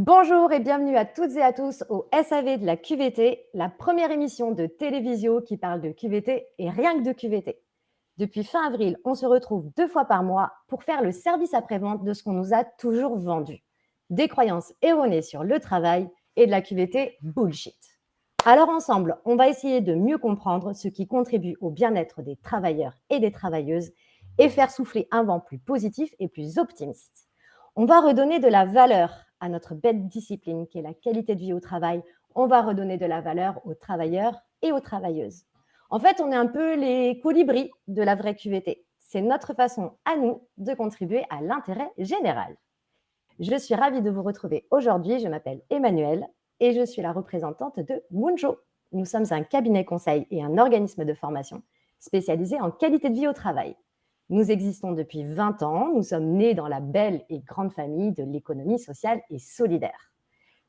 Bonjour et bienvenue à toutes et à tous au SAV de la QVT, la première émission de télévisio qui parle de QVT et rien que de QVT. Depuis fin avril, on se retrouve 2 fois par mois pour faire le service après-vente de ce qu'on nous a toujours vendu. Des croyances erronées sur le travail et de la QVT bullshit. Alors ensemble, on va essayer de mieux comprendre ce qui contribue au bien-être des travailleurs et des travailleuses et faire souffler un vent plus positif et plus optimiste. On va redonner de la valeur à notre belle discipline qui est la qualité de vie au travail. On va redonner de la valeur aux travailleurs et aux travailleuses. En fait, on est un peu les colibris de la vraie QVT. C'est notre façon à nous de contribuer à l'intérêt général. Je suis ravie de vous retrouver aujourd'hui. Je m'appelle Emmanuelle et je suis la représentante de Moonjo. Nous sommes un cabinet conseil et un organisme de formation spécialisé en qualité de vie au travail. Nous existons depuis 20 ans. Nous sommes nés dans la belle et grande famille de l'économie sociale et solidaire.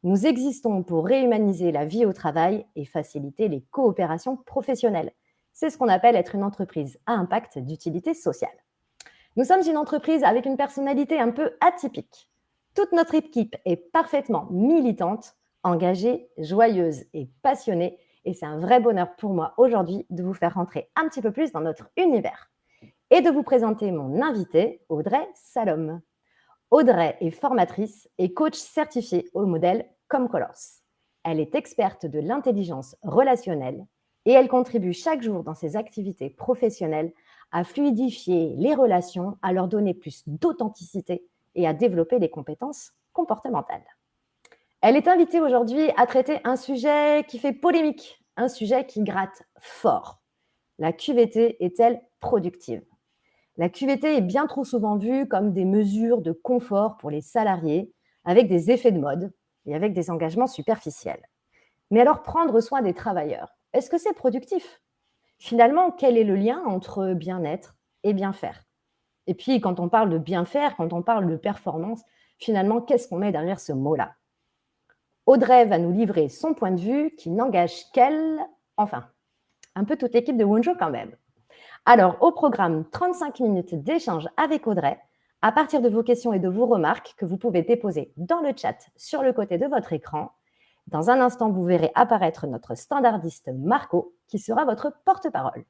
Nous existons pour réhumaniser la vie au travail et faciliter les coopérations professionnelles. C'est ce qu'on appelle être une entreprise à impact d'utilité sociale. Nous sommes une entreprise avec une personnalité un peu atypique. Toute notre équipe est parfaitement militante, engagée, joyeuse et passionnée. Et c'est un vrai bonheur pour moi aujourd'hui de vous faire rentrer un petit peu plus dans notre univers et de vous présenter mon invitée, Audrey Salom. Audrey est formatrice et coach certifiée au modèle ComColors. Elle est experte de l'intelligence relationnelle et elle contribue chaque jour dans ses activités professionnelles à fluidifier les relations, à leur donner plus d'authenticité et à développer les compétences comportementales. Elle est invitée aujourd'hui à traiter un sujet qui fait polémique, un sujet qui gratte fort. La QVT est-elle productive ? La QVT est bien trop souvent vue comme des mesures de confort pour les salariés, avec des effets de mode et avec des engagements superficiels. Mais alors, prendre soin des travailleurs, est-ce que c'est productif ? Finalement, quel est le lien entre bien-être et bien faire ? Et puis, quand on parle de bien faire, quand on parle de performance, finalement, qu'est-ce qu'on met derrière ce mot-là ? Audrey va nous livrer son point de vue qui n'engage qu'elle, enfin, un peu toute l'équipe de Moonjo quand même. Alors, au programme, 35 minutes d'échange avec Audrey, à partir de vos questions et de vos remarques que vous pouvez déposer dans le chat sur le côté de votre écran. Dans un instant, vous verrez apparaître notre standardiste Marco, qui sera votre porte-parole.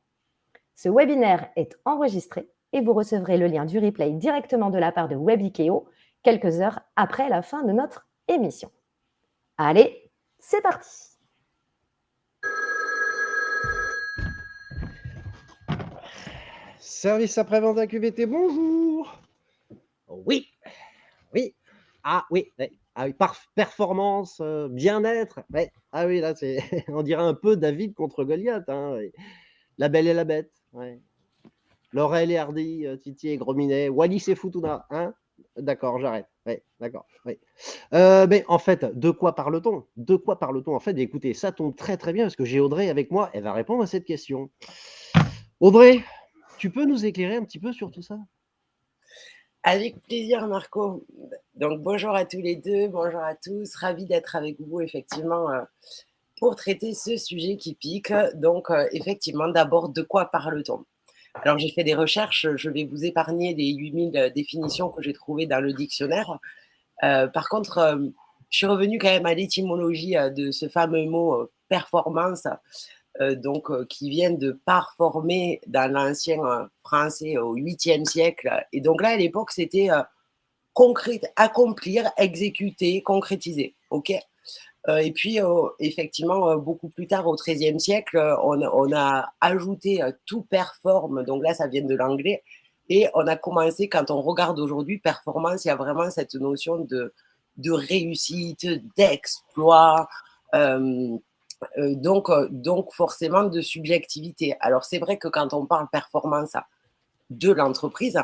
Ce webinaire est enregistré et vous recevrez le lien du replay directement de la part de WebIKEO quelques heures après la fin de notre émission. Allez, c'est parti! Service après-vente à QVT, bonjour. Oui, oui. Ah oui, ah oui, performance, bien-être. Ouais. Ah oui, là, c'est, on dirait un peu David contre Goliath. Hein. La Belle et la Bête. Ouais. Laurel et Hardy, Titi et Gros Minet, Wallis et Futuna. Hein. D'accord, j'arrête. Oui, d'accord. Oui. Mais en fait, de quoi parle-t-on? De quoi parle-t-on? En fait, écoutez, ça tombe très très bien parce que j'ai Audrey avec moi. Elle va répondre à cette question. Audrey, tu peux nous éclairer un petit peu sur tout ça? Avec plaisir, Marco. Donc, bonjour à tous les deux, bonjour à tous. Ravi d'être avec vous, effectivement, pour traiter ce sujet qui pique. Donc, effectivement, d'abord, de quoi parle-t-on? Alors, j'ai fait des recherches, je vais vous épargner les 8000 définitions que j'ai trouvées dans le dictionnaire. Par contre, je suis revenue quand même à l'étymologie de ce fameux mot performance. Qui viennent de parformer dans l'ancien français au 8e siècle. Et donc là, à l'époque, c'était accomplir, exécuter, concrétiser. OK. Et puis, effectivement, beaucoup plus tard, au 13e siècle, on a ajouté tout performe. Donc là, ça vient de l'anglais. Et on a commencé, quand on regarde aujourd'hui, performance, il y a vraiment cette notion de réussite, d'exploit. Donc forcément de subjectivité. Alors c'est vrai que quand on parle performance de l'entreprise,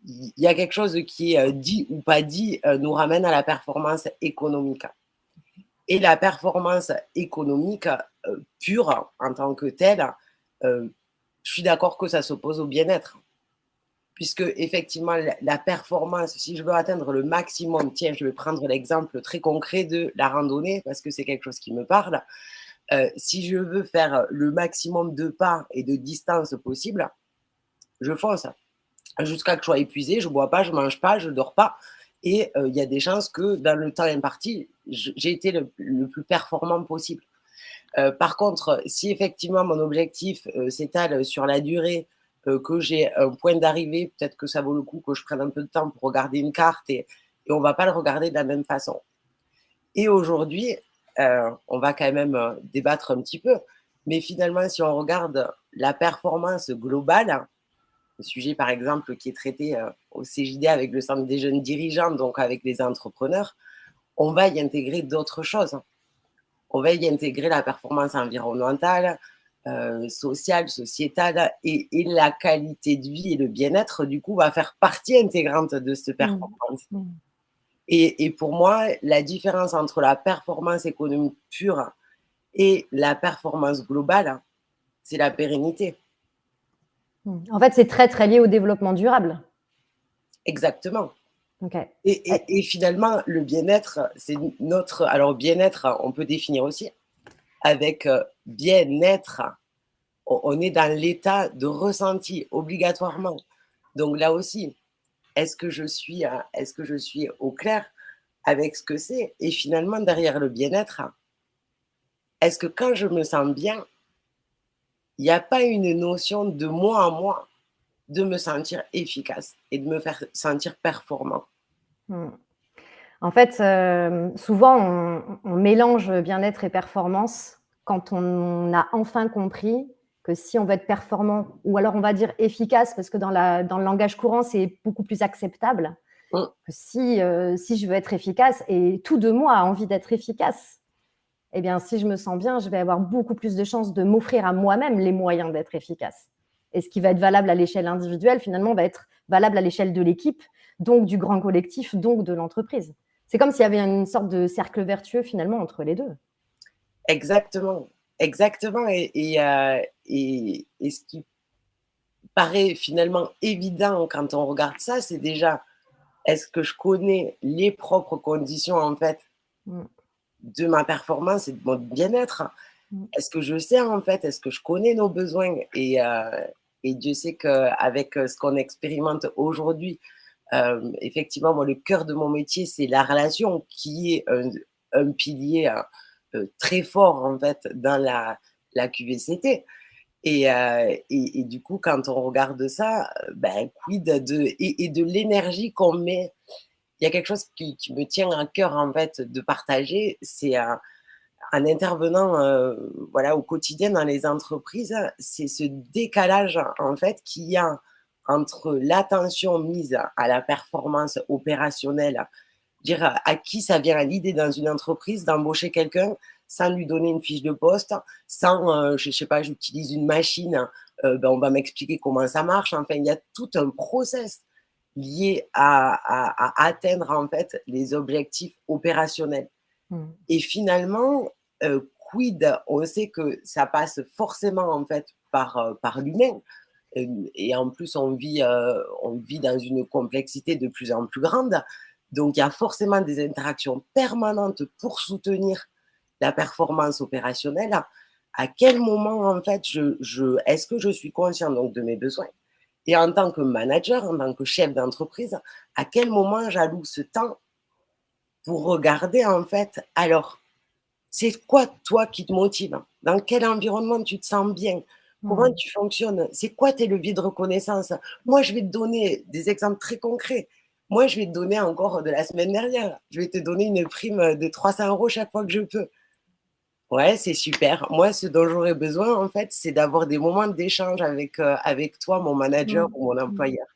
il y a quelque chose qui est dit ou pas dit nous ramène à la performance économique. Et la performance économique pure en tant que telle, je suis d'accord que ça s'oppose au bien-être. Puisque effectivement la performance, si je veux atteindre le maximum, tiens, je vais prendre l'exemple très concret de la randonnée parce que c'est quelque chose qui me parle. Si je veux faire le maximum de pas et de distance possible, je fonce jusqu'à que je sois épuisé, je bois pas, je mange pas, je dors pas Et il y a des chances que dans le temps imparti, j'ai été le plus performant possible. Par contre, si effectivement mon objectif s'étale sur la durée, que j'ai un point d'arrivée, peut-être que ça vaut le coup que je prenne un peu de temps pour regarder une carte et on ne va pas le regarder de la même façon. Et aujourd'hui, on va quand même débattre un petit peu, mais finalement, si on regarde la performance globale, le sujet par exemple qui est traité au CJD avec le Centre des jeunes dirigeants, donc avec les entrepreneurs, on va y intégrer d'autres choses. On va y intégrer la performance environnementale, sociale, sociétale et la qualité de vie et le bien-être, du coup, va faire partie intégrante de cette performance. Et pour moi, la différence entre la performance économique pure et la performance globale, c'est la pérennité. En fait, c'est très, très lié au développement durable. Exactement. Okay. Et finalement, le bien-être, c'est notre... Alors, bien-être, on peut définir aussi avec bien-être. On est dans l'état de ressenti obligatoirement. Donc là aussi, est-ce que je suis au clair avec ce que c'est? Et finalement, derrière le bien-être, est-ce que quand je me sens bien, il n'y a pas une notion de moi à moi, de me sentir efficace et de me faire sentir performant? En fait, souvent, on mélange bien-être et performance quand on a enfin compris que si on veut être performant, ou alors on va dire efficace, parce que dans le langage courant, c'est beaucoup plus acceptable, que si je veux être efficace, et tout de moi a envie d'être efficace, eh bien, si je me sens bien, je vais avoir beaucoup plus de chances de m'offrir à moi-même les moyens d'être efficace. Et ce qui va être valable à l'échelle individuelle, finalement, va être valable à l'échelle de l'équipe, donc du grand collectif, donc de l'entreprise. C'est comme s'il y avait une sorte de cercle vertueux, finalement, entre les deux. Exactement. Exactement. Et ce qui paraît finalement évident quand on regarde ça, c'est déjà, est-ce que je connais les propres conditions, en fait, de ma performance et de mon bien-être? Est-ce que je sais, en fait, est-ce que je connais nos besoins? Et Dieu sait qu'avec ce qu'on expérimente aujourd'hui, effectivement, moi, le cœur de mon métier, c'est la relation qui est un pilier très fort, en fait, dans la QVCT. Et du coup, quand on regarde ça, ben, quid de l'énergie qu'on met. Il y a quelque chose qui me tient à cœur, en fait, de partager. C'est un intervenant voilà, au quotidien dans les entreprises, c'est ce décalage, en fait, qu'il y a entre l'attention mise à la performance opérationnelle, dire à qui ça vient à l'idée dans une entreprise d'embaucher quelqu'un sans lui donner une fiche de poste, sans, je ne sais pas, j'utilise une machine, ben on va m'expliquer comment ça marche. Enfin, il y a tout un process lié à atteindre, en fait, les objectifs opérationnels. Et finalement, quid, on sait que ça passe forcément, en fait, par l'humain. Et en plus, on vit dans une complexité de plus en plus grande. Donc, il y a forcément des interactions permanentes pour soutenir la performance opérationnelle. À quel moment, en fait, est-ce que je suis conscient donc de mes besoins? Et en tant que manager, en tant que chef d'entreprise, à quel moment j'alloue ce temps pour regarder, en fait, alors, c'est quoi, toi, qui te motive? Dans quel environnement tu te sens bien? Comment tu fonctionnes? C'est quoi tes leviers de reconnaissance? Moi, je vais te donner des exemples très concrets. Moi, je vais te donner encore de la semaine dernière. Je vais te donner une prime de 300 € chaque fois que je peux. Ouais, c'est super. Moi, ce dont j'aurais besoin, en fait, c'est d'avoir des moments d'échange avec toi, mon manager ou mon employeur.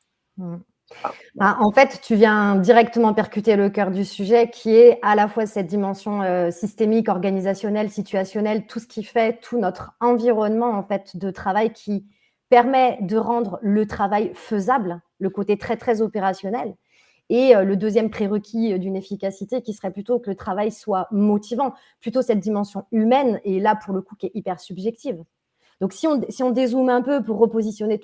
En fait, tu viens directement percuter le cœur du sujet, qui est à la fois cette dimension systémique, organisationnelle, situationnelle, tout ce qui fait tout notre environnement, en fait, de travail qui permet de rendre le travail faisable, le côté très, très opérationnel. Et le deuxième prérequis d'une efficacité qui serait plutôt que le travail soit motivant, plutôt cette dimension humaine, et là, pour le coup, qui est hyper subjective. Donc, si on dézoome un peu pour repositionner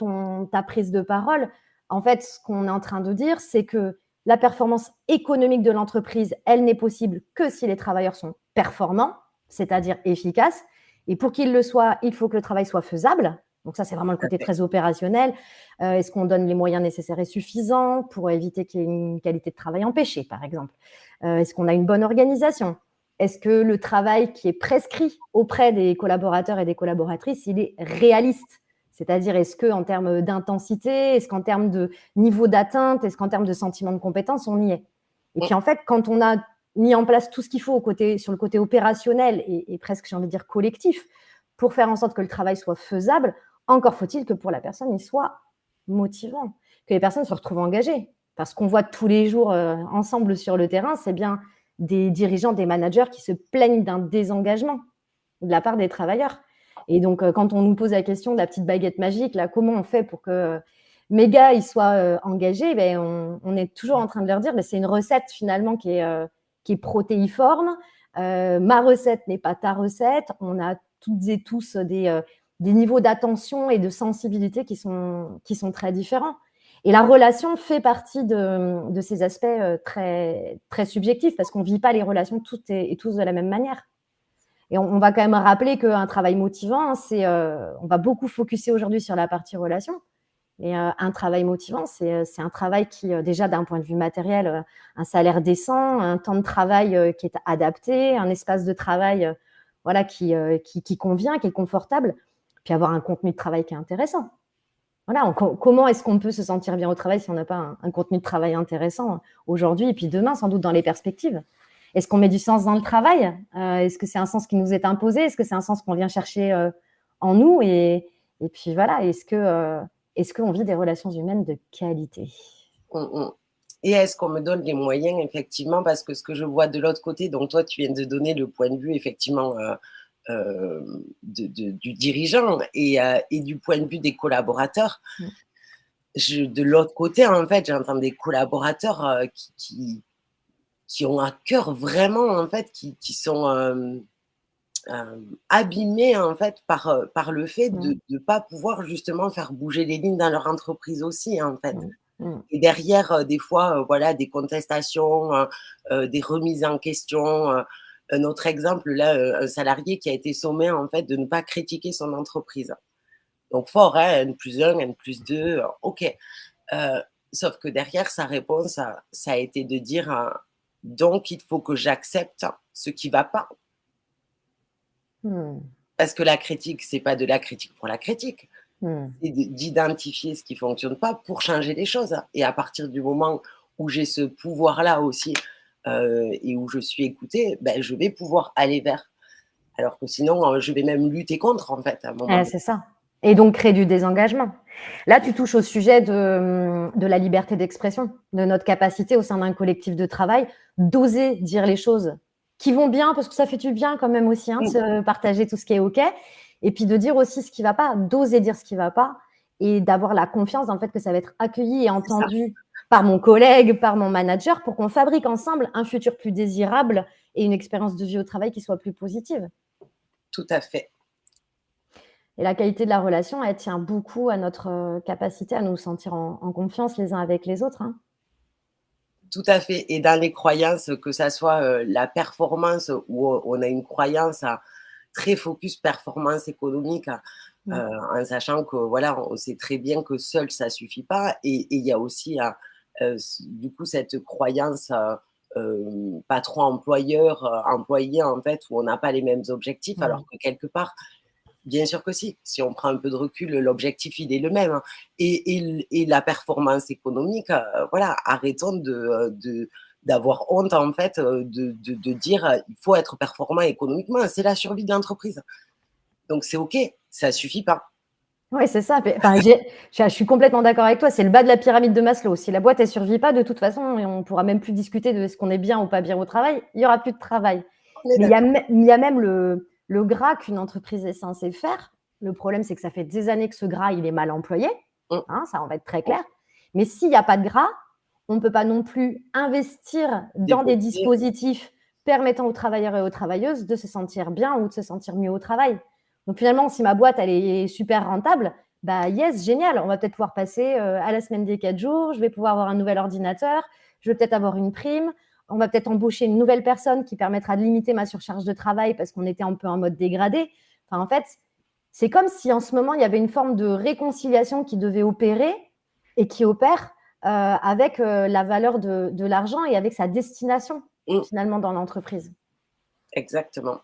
ta prise de parole, en fait, ce qu'on est en train de dire, c'est que la performance économique de l'entreprise, elle n'est possible que si les travailleurs sont performants, c'est-à-dire efficaces. Et pour qu'ils le soient, il faut que le travail soit faisable, Donc ça, c'est vraiment le côté très opérationnel. Est-ce qu'on donne les moyens nécessaires et suffisants pour éviter qu'il y ait une qualité de travail empêchée, par exemple? Est-ce qu'on a une bonne organisation? Est-ce que le travail qui est prescrit auprès des collaborateurs et des collaboratrices, il est réaliste? C'est-à-dire, est-ce qu'en termes d'intensité, est-ce qu'en termes de niveau d'atteinte, est-ce qu'en termes de sentiment de compétence, on y est? Et puis en fait, quand on a mis en place tout ce qu'il faut sur le côté opérationnel et presque, j'ai envie de dire, collectif, pour faire en sorte que le travail soit faisable, encore faut-il que pour la personne, il soit motivant, que les personnes se retrouvent engagées. Parce qu'on voit tous les jours ensemble sur le terrain, c'est bien des dirigeants, des managers qui se plaignent d'un désengagement de la part des travailleurs. Et donc, quand on nous pose la question de la petite baguette magique, là, comment on fait pour que mes gars ils soient engagés, on est toujours en train de leur dire c'est une recette finalement qui est protéiforme. Ma recette n'est pas ta recette. On a toutes et tous des niveaux d'attention et de sensibilité qui sont très différents. Et la relation fait partie de ces aspects très, très subjectifs parce qu'on ne vit pas les relations toutes et tous de la même manière. Et on va quand même rappeler qu'un travail motivant, on va beaucoup focuser aujourd'hui sur la partie relation. Mais un travail motivant, c'est un travail qui, déjà d'un point de vue matériel, un salaire décent, un temps de travail qui est adapté, un espace de travail qui convient, qui est confortable, puis avoir un contenu de travail qui est intéressant. Voilà, comment est-ce qu'on peut se sentir bien au travail si on n'a pas un contenu de travail intéressant aujourd'hui et puis demain, sans doute dans les perspectives? Est-ce qu'on met du sens dans le travail? Est-ce que c'est un sens qui nous est imposé? Est-ce que c'est un sens qu'on vient chercher en nous? Et puis voilà, est-ce qu'on vit des relations humaines de qualité? Et est-ce qu'on me donne les moyens, effectivement, parce que ce que je vois de l'autre côté, donc toi, tu viens de donner le point de vue, effectivement, du dirigeant et du point de vue des collaborateurs. De l'autre côté, en fait, j'entends des collaborateurs qui ont à cœur vraiment, en fait, qui sont abîmés, en fait, par le fait de ne pas pouvoir, justement, faire bouger les lignes dans leur entreprise aussi, en fait. Et derrière, des fois, voilà, des contestations, des remises en question. Un autre exemple, là, un salarié qui a été sommé, en fait, de ne pas critiquer son entreprise. Donc fort, hein, N+1, N+2, ok. Sauf que derrière, sa réponse, ça a été de dire donc il faut que j'accepte ce qui ne va pas. Parce que la critique, ce n'est pas de la critique pour la critique. C'est d'identifier ce qui ne fonctionne pas pour changer les choses. Et à partir du moment où j'ai ce pouvoir-là aussi et où je suis écoutée, je vais pouvoir aller vers. Alors que sinon, je vais même lutter contre, en fait, à un moment. C'est ça. Et donc, créer du désengagement. Là, tu touches au sujet de la liberté d'expression, de notre capacité au sein d'un collectif de travail d'oser dire les choses qui vont bien, parce que ça fait du bien quand même aussi, de se partager tout ce qui est OK. Et puis de dire aussi ce qui ne va pas, d'oser dire ce qui ne va pas et d'avoir la confiance dans le fait que ça va être accueilli et entendu par mon collègue, par mon manager, pour qu'on fabrique ensemble un futur plus désirable et une expérience de vie au travail qui soit plus positive. Tout à fait. Et la qualité de la relation, elle tient beaucoup à notre capacité à nous sentir en confiance les uns avec les autres. Tout à fait. Et dans les croyances, que ça soit la performance, où on a une croyance très focus performance économique, en sachant que voilà, on sait très bien que seul ça suffit pas. Et il y a aussi du coup cette croyance patron-employeur, employé, en fait, où on n'a pas les mêmes objectifs, alors que quelque part, bien sûr que si on prend un peu de recul, l'objectif il est le même. Et la performance économique, voilà, arrêtons d'avoir honte, en fait, de dire il faut être performant économiquement, c'est la survie de l'entreprise. Donc c'est OK, ça suffit pas. Oui, c'est ça. Enfin, je suis complètement d'accord avec toi. C'est le bas de la pyramide de Maslow. Si la boîte ne survit pas, de toute façon, on ne pourra même plus discuter de ce qu'on est bien ou pas bien au travail. Il n'y aura plus de travail. Mais il y a même le gras qu'une entreprise est censée faire. Le problème, c'est que ça fait des années que ce gras, il est mal employé. Ça, on va être très clair. Mais s'il n'y a pas de gras, on ne peut pas non plus investir dans des dispositifs permettant aux travailleurs et aux travailleuses de se sentir bien ou de se sentir mieux au travail. Donc finalement, si ma boîte, elle est super rentable, yes, génial, on va peut-être pouvoir passer à la semaine des 4 jours, je vais pouvoir avoir un nouvel ordinateur, je vais peut-être avoir une prime, on va peut-être embaucher une nouvelle personne qui permettra de limiter ma surcharge de travail parce qu'on était un peu en mode dégradé. Enfin, en fait, C'est comme si en ce moment, il y avait une forme de réconciliation qui devait opérer et qui opère avec la valeur de l'argent et avec sa destination finalement dans l'entreprise. Exactement.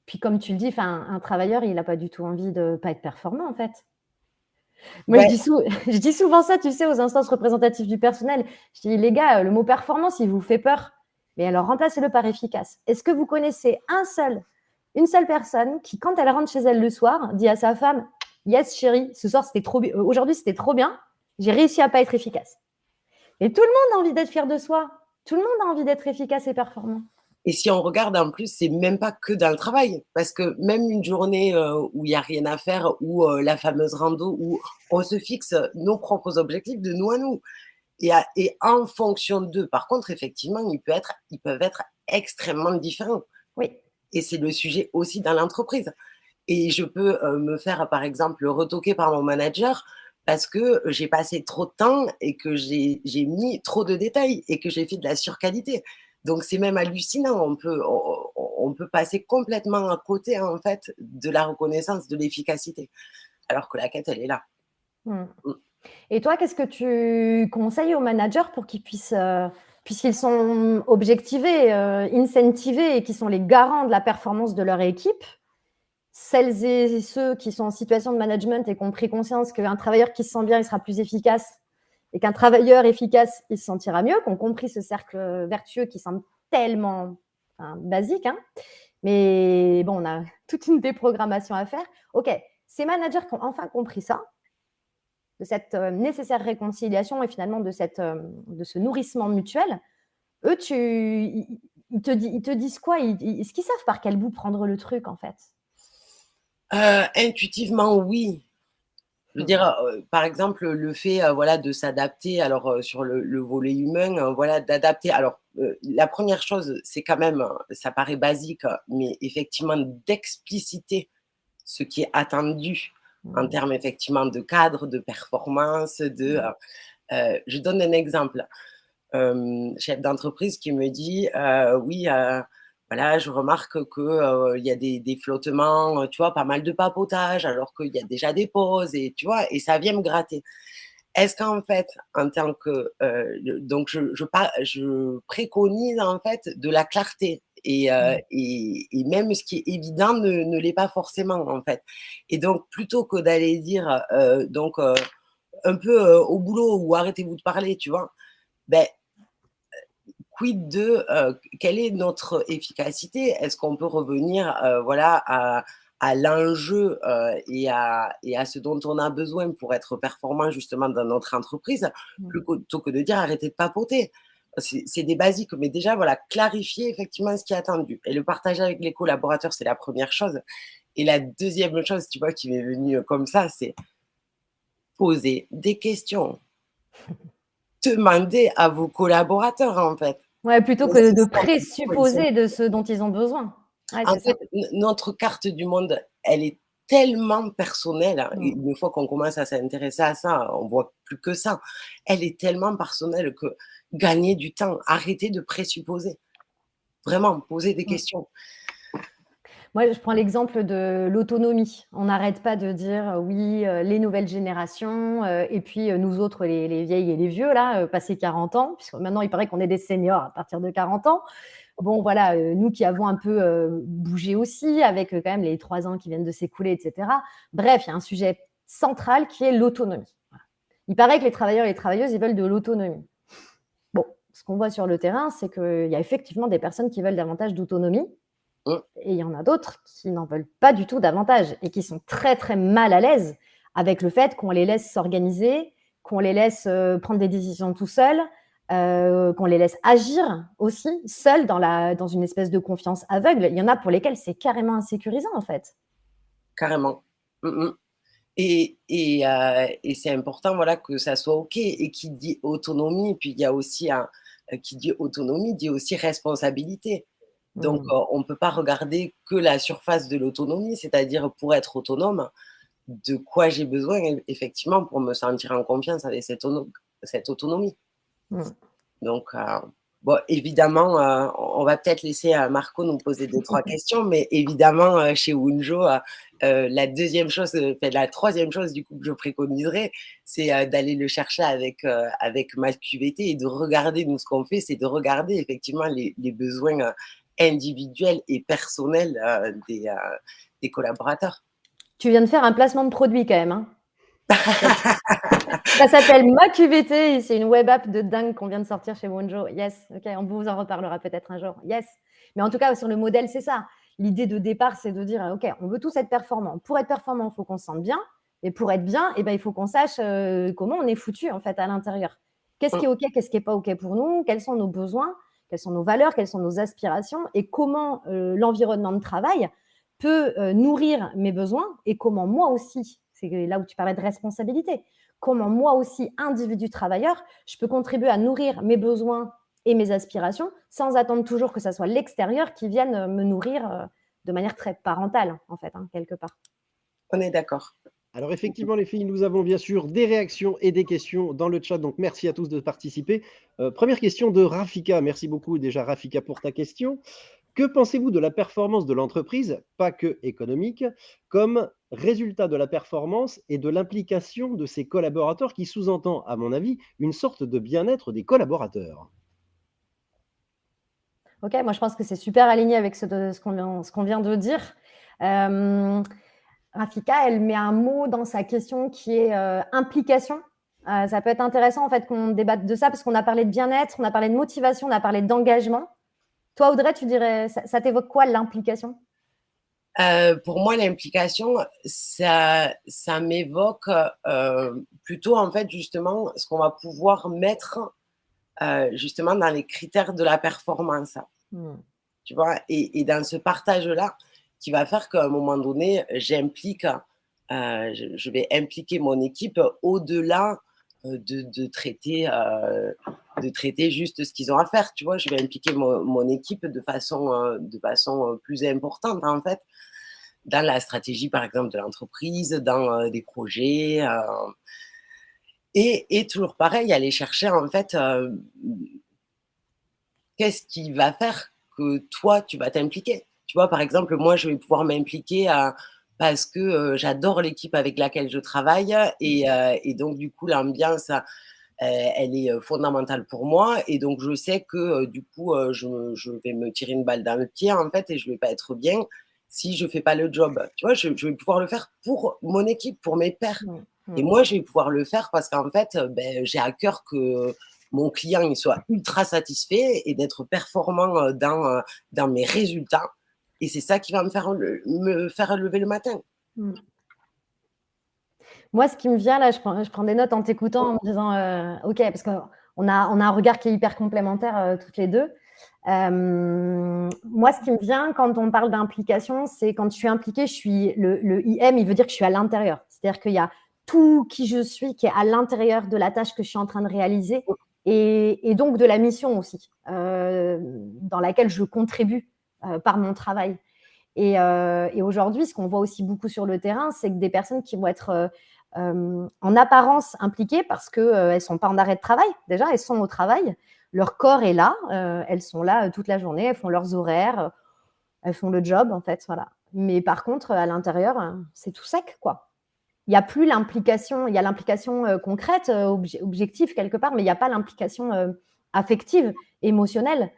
Puis comme tu le dis, un travailleur, il n'a pas du tout envie de ne pas être performant en fait. Moi, Ouais. je dis souvent ça, tu sais, aux instances représentatives du personnel. Je dis, les gars, le mot performance, il vous fait peur. Mais alors, remplacez-le par efficace. Est-ce que vous connaissez une seule personne qui, quand elle rentre chez elle le soir, dit à sa femme, yes, chérie, ce soir, c'était trop bien. Aujourd'hui, c'était trop bien. J'ai réussi à pas être efficace. Et tout le monde a envie d'être fier de soi. Tout le monde a envie d'être efficace et performant. Et si on regarde en plus, c'est même pas que dans le travail, parce que même une journée où il n'y a rien à faire, ou la fameuse rando, où on se fixe nos propres objectifs de nous à nous. Et en fonction d'eux, par contre, effectivement, ils peuvent être extrêmement différents. Oui. Et c'est le sujet aussi dans l'entreprise. Et je peux me faire, par exemple, retoquer par mon manager parce que j'ai passé trop de temps et que j'ai mis trop de détails et que j'ai fait de la surqualité. Donc, c'est même hallucinant. On peut passer complètement à côté, en fait, de la reconnaissance de l'efficacité, alors que la quête, elle est là. Et toi, qu'est-ce que tu conseilles aux managers pour qu'ils puissent, puisqu'ils sont objectivés, incentivés et qui sont les garants de la performance de leur équipe, celles et ceux qui sont en situation de management et qui ont pris conscience qu'un travailleur qui se sent bien, il sera plus efficace, et qu'un travailleur efficace, il se sentira mieux, qui ont compris ce cercle vertueux qui semble tellement basique, hein. Mais bon, on a toute une déprogrammation à faire. OK, ces managers qui ont enfin compris ça, de cette nécessaire réconciliation et finalement de ce nourrissement mutuel, eux, ils te disent quoi? Est-ce qu'ils savent par quel bout prendre le truc, en fait? Intuitivement, oui. Je veux dire, par exemple, le fait voilà, de s'adapter, alors sur le volet humain, voilà, d'adapter. Alors, la première chose, c'est quand même, ça paraît basique, mais effectivement, d'expliciter ce qui est attendu en termes effectivement de cadre, de performance, je donne un exemple. Chef d'entreprise qui me dit oui, voilà, je remarque que il y a des flottements, tu vois, pas mal de papotage, alors qu'il y a déjà des pauses, et tu vois, et ça vient me gratter. Est-ce qu'en fait, en tant que donc je préconise en fait de la clarté, et même ce qui est évident ne l'est pas forcément en fait. Et donc plutôt que d'aller dire un peu au boulot, ou arrêtez-vous de parler, tu vois, ben quid de quelle est notre efficacité? Est-ce qu'on peut revenir voilà, à l'enjeu et à ce dont on a besoin pour être performant justement dans notre entreprise, plutôt que de dire arrêtez de papoter. C'est des basiques, mais déjà, voilà, clarifier effectivement ce qui est attendu. Et le partager avec les collaborateurs, c'est la première chose. Et la deuxième chose, tu vois, qui m'est venue comme ça, c'est poser des questions. Demander à vos collaborateurs, en fait. Ouais, plutôt que de présupposer de ce dont ils ont besoin. Ouais, en fait, notre carte du monde, elle est tellement personnelle, hein, et une fois qu'on commence à s'intéresser à ça, on voit plus que ça. Elle est tellement personnelle que gagner du temps, arrêter de présupposer. Vraiment, poser des questions. Moi, je prends l'exemple de l'autonomie. On n'arrête pas de dire oui, les nouvelles générations, et puis nous autres, les vieilles et les vieux, là, passé 40 ans, puisque maintenant il paraît qu'on est des seniors à partir de 40 ans. Bon, voilà, nous qui avons un peu bougé aussi, avec quand même les 3 ans qui viennent de s'écouler, etc. Bref, il y a un sujet central qui est l'autonomie. Voilà. Il paraît que les travailleurs et les travailleuses, ils veulent de l'autonomie. Bon, ce qu'on voit sur le terrain, c'est qu'il y a effectivement des personnes qui veulent davantage d'autonomie. Et il y en a d'autres qui n'en veulent pas du tout davantage et qui sont très, très mal à l'aise avec le fait qu'on les laisse s'organiser, qu'on les laisse prendre des décisions tout seuls, qu'on les laisse agir aussi seuls dans une espèce de confiance aveugle. Il y en a pour lesquels c'est carrément insécurisant, en fait. Carrément. Et c'est important, voilà, que ça soit OK. Et qui dit autonomie, puis il y a aussi qui dit autonomie, dit aussi responsabilité. Donc, on ne peut pas regarder que la surface de l'autonomie, c'est-à-dire pour être autonome, de quoi j'ai besoin effectivement pour me sentir en confiance avec cette autonomie. Donc, bon, évidemment, on va peut-être laisser Marco nous poser 2-3 questions, mais évidemment, chez Wunjo, La deuxième chose, la troisième chose du coup que je préconiserais, c'est d'aller le chercher avec ma QVT et de regarder, nous, ce qu'on fait, c'est de regarder effectivement les besoins individuels et personnels des collaborateurs. Tu viens de faire un placement de produit quand même, hein. Ça s'appelle Ma QVT et c'est une web app de dingue qu'on vient de sortir chez Wonjo. Yes, ok, on vous en reparlera peut-être un jour. Yes. Mais en tout cas, sur le modèle, c'est ça. L'idée de départ, c'est de dire, ok, on veut tous être performants. Pour être performant, il faut qu'on se sente bien. Et pour être bien, eh ben, il faut qu'on sache comment on est foutu en fait à l'intérieur. Qu'est-ce qui est ok, qu'est-ce qui n'est pas ok pour nous, quels sont nos besoins, quelles sont nos valeurs, quelles sont nos aspirations et comment l'environnement de travail peut nourrir mes besoins et comment moi aussi, c'est là où tu parlais de responsabilité, comment moi aussi, individu travailleur, je peux contribuer à nourrir mes besoins et mes aspirations sans attendre toujours que ça soit l'extérieur qui vienne me nourrir de manière très parentale, en fait, hein, quelque part. On est d'accord. Alors effectivement, les filles, nous avons bien sûr des réactions et des questions dans le chat, donc merci à tous de participer. Première question de Rafika. Merci beaucoup déjà Rafika pour ta question. Que pensez-vous de la performance de l'entreprise, pas que économique, comme résultat de la performance et de l'implication de ses collaborateurs qui sous-entend, à mon avis, une sorte de bien-être des collaborateurs? Ok, moi je pense que c'est super aligné avec ce qu'on vient de dire. Rafika, elle met un mot dans sa question qui est implication. Ça peut être intéressant en fait qu'on débatte de ça parce qu'on a parlé de bien-être, on a parlé de motivation, on a parlé d'engagement. Toi, Audrey, tu dirais, ça t'évoque quoi l'implication? Pour moi, l'implication, ça m'évoque plutôt en fait justement ce qu'on va pouvoir mettre justement dans les critères de la performance. Tu vois, et dans ce partage-là, qui va faire qu'à un moment donné, j'implique, je vais impliquer mon équipe au-delà de traiter juste ce qu'ils ont à faire. Tu vois, je vais impliquer mon équipe de façon plus importante, en fait, dans la stratégie, par exemple, de l'entreprise, dans des projets. Et toujours pareil, aller chercher, en fait, qu'est-ce qui va faire que toi, tu vas t'impliquer. Tu vois, par exemple, moi, je vais pouvoir m'impliquer parce que j'adore l'équipe avec laquelle je travaille et donc, du coup, l'ambiance, elle est fondamentale pour moi. Et donc, je sais que, du coup, je vais me tirer une balle dans le pied, en fait, et je ne vais pas être bien si je ne fais pas le job. Tu vois, je vais pouvoir le faire pour mon équipe, pour mes pairs. Et moi, je vais pouvoir le faire parce qu'en fait, j'ai à cœur que mon client il soit ultra satisfait et d'être performant dans mes résultats. Et c'est ça qui va me faire lever le matin. Moi, ce qui me vient là, je prends des notes en t'écoutant en me disant ok, parce qu'on a un regard qui est hyper complémentaire toutes les deux. Moi, ce qui me vient quand on parle d'implication, c'est quand je suis impliquée, le IM, il veut dire que je suis à l'intérieur. C'est-à-dire qu'il y a tout qui je suis qui est à l'intérieur de la tâche que je suis en train de réaliser et donc de la mission aussi, dans laquelle je contribue par mon travail. Et aujourd'hui, ce qu'on voit aussi beaucoup sur le terrain, c'est que des personnes qui vont être en apparence impliquées parce qu'elles ne sont pas en arrêt de travail, déjà, elles sont au travail, leur corps est là, elles sont là toute la journée, elles font leurs horaires, elles font le job, en fait, voilà. Mais par contre, à l'intérieur, c'est tout sec, quoi. Il n'y a plus l'implication, il y a l'implication concrète, objective quelque part, mais il n'y a pas l'implication affective, émotionnelle.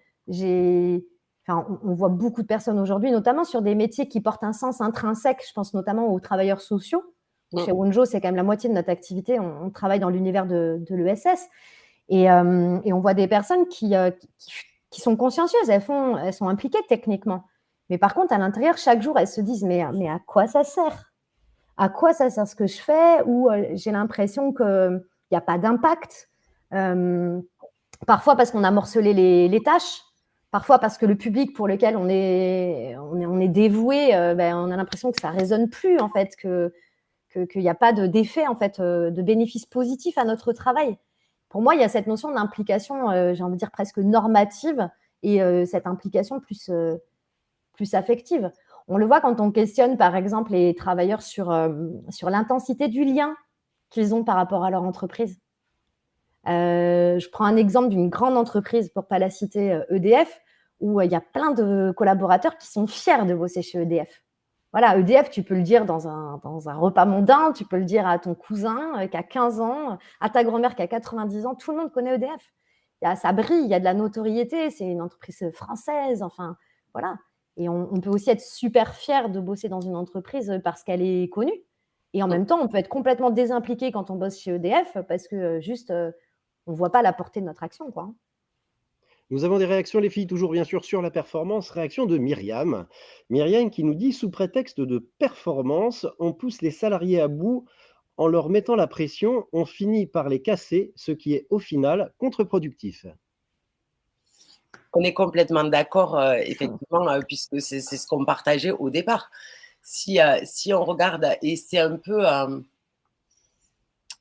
On voit beaucoup de personnes aujourd'hui, notamment sur des métiers qui portent un sens intrinsèque. Je pense notamment aux travailleurs sociaux. Chez Wonjo, c'est quand même la moitié de notre activité. On travaille dans l'univers de l'ESS. Et on voit des personnes qui sont consciencieuses. Elles sont impliquées techniquement. Mais par contre, à l'intérieur, chaque jour, elles se disent mais à quoi ça sert? À quoi ça sert ce que je fais? Ou j'ai l'impression qu'il n'y a pas d'impact. Parfois parce qu'on a morcelé les tâches. Parfois parce que le public pour lequel on est dévoué, on a l'impression que ça ne résonne plus, en fait, qu'il n'y a pas d'effet, en fait, de bénéfice positif à notre travail. Pour moi, il y a cette notion d'implication, j'ai envie de dire presque normative, et cette implication plus affective. On le voit quand on questionne, par exemple, les travailleurs sur l'intensité du lien qu'ils ont par rapport à leur entreprise. Je prends un exemple d'une grande entreprise, pour ne pas la citer, EDF, où il y a plein de collaborateurs qui sont fiers de bosser chez EDF. Voilà, EDF, tu peux le dire dans un repas mondain, tu peux le dire à ton cousin qui a 15 ans, à ta grand-mère qui a 90 ans, tout le monde connaît EDF. Ça brille, il y a de la notoriété, c'est une entreprise française, enfin, voilà. Et on peut aussi être super fier de bosser dans une entreprise parce qu'elle est connue. Et en même temps, on peut être complètement désimpliqué quand on bosse chez EDF parce que juste, on ne voit pas la portée de notre action, quoi. Nous avons des réactions, les filles, toujours bien sûr sur la performance. Réaction de Myriam. Myriam qui nous dit, sous prétexte de performance, on pousse les salariés à bout en leur mettant la pression, on finit par les casser, ce qui est au final contre-productif. On est complètement d'accord, effectivement, puisque c'est ce qu'on partageait au départ. Si on regarde, et c'est un peu...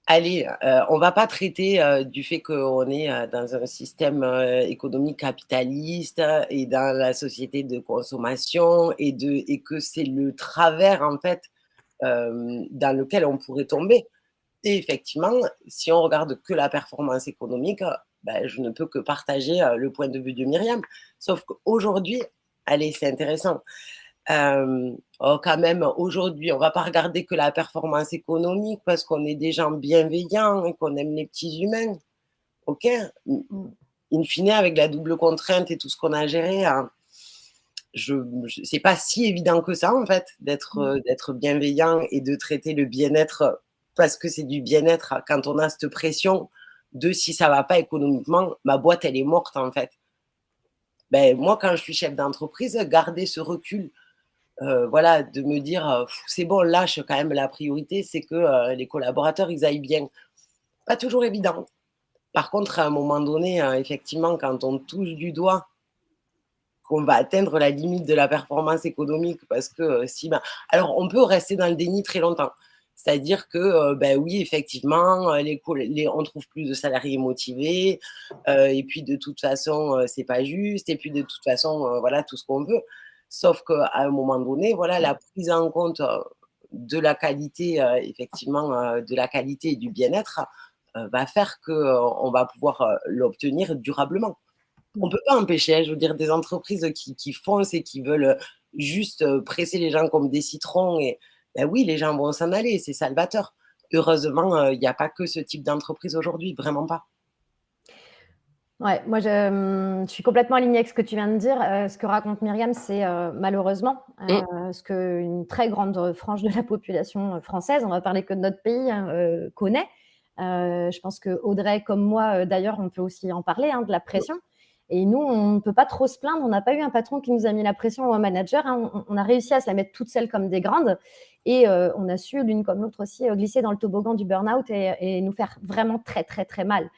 allez, on ne va pas traiter du fait qu'on est dans un système économique capitaliste et dans la société de consommation et que c'est le travers, en fait, dans lequel on pourrait tomber. Et effectivement, si on regarde que la performance économique, ben, je ne peux que partager le point de vue de Myriam. Sauf qu'aujourd'hui, allez, c'est intéressant. Quand même, aujourd'hui, on ne va pas regarder que la performance économique parce qu'on est des gens bienveillants et qu'on aime les petits humains. OK. In fine, avec la double contrainte et tout ce qu'on a géré, hein, c'est pas si évident que ça, en fait, d'être bienveillant et de traiter le bien-être parce que c'est du bien-être quand on a cette pression de si ça va pas économiquement, ma boîte, elle est morte, en fait. Ben, moi, quand je suis chef d'entreprise, garder ce recul, voilà, de me dire c'est bon, lâche quand même la priorité, c'est que les collaborateurs ils aillent bien. Pas toujours évident. Par contre, à un moment donné, effectivement, quand on touche du doigt qu'on va atteindre la limite de la performance économique, parce que alors on peut rester dans le déni très longtemps. C'est-à-dire que, ben oui, effectivement, on trouve plus de salariés motivés, et puis de toute façon, c'est pas juste, et puis de toute façon, voilà, tout ce qu'on veut. Sauf qu'à un moment donné, voilà, la prise en compte de la qualité, effectivement, de la qualité et du bien-être va faire qu'on va pouvoir l'obtenir durablement. On ne peut pas empêcher, je veux dire, des entreprises qui foncent et qui veulent juste presser les gens comme des citrons. Et ben oui, les gens vont s'en aller, c'est salvateur. Heureusement, il n'y a pas que ce type d'entreprise aujourd'hui, vraiment pas. Ouais, moi je suis complètement alignée avec ce que tu viens de dire. Ce que raconte Myriam, c'est malheureusement ce qu'une très grande frange de la population française, on va parler que de notre pays, connaît. Je pense que Audrey, comme moi, d'ailleurs, on peut aussi en parler, de la pression. Et nous, on ne peut pas trop se plaindre. On n'a pas eu un patron qui nous a mis la pression ou un manager. On a réussi à se la mettre toutes seules comme des grandes. Et on a su, l'une comme l'autre aussi, glisser dans le toboggan du burn-out et nous faire vraiment très, très, très mal.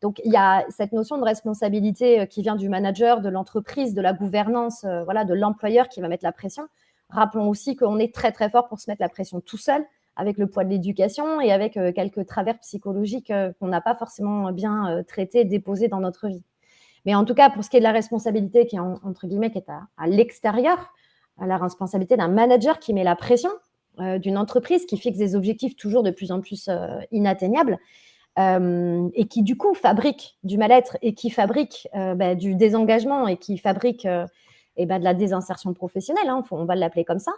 Donc, il y a cette notion de responsabilité qui vient du manager, de l'entreprise, de la gouvernance, voilà, de l'employeur qui va mettre la pression. Rappelons aussi qu'on est très, très fort pour se mettre la pression tout seul, avec le poids de l'éducation et avec quelques travers psychologiques qu'on n'a pas forcément bien traités, déposés dans notre vie. Mais en tout cas, pour ce qui est de la responsabilité qui est, entre guillemets, qui est à l'extérieur, la responsabilité d'un manager qui met la pression, d'une entreprise qui fixe des objectifs toujours de plus en plus inatteignables, et qui du coup fabrique du mal-être et qui fabrique du désengagement et qui fabrique de la désinsertion professionnelle, on va l'appeler comme ça,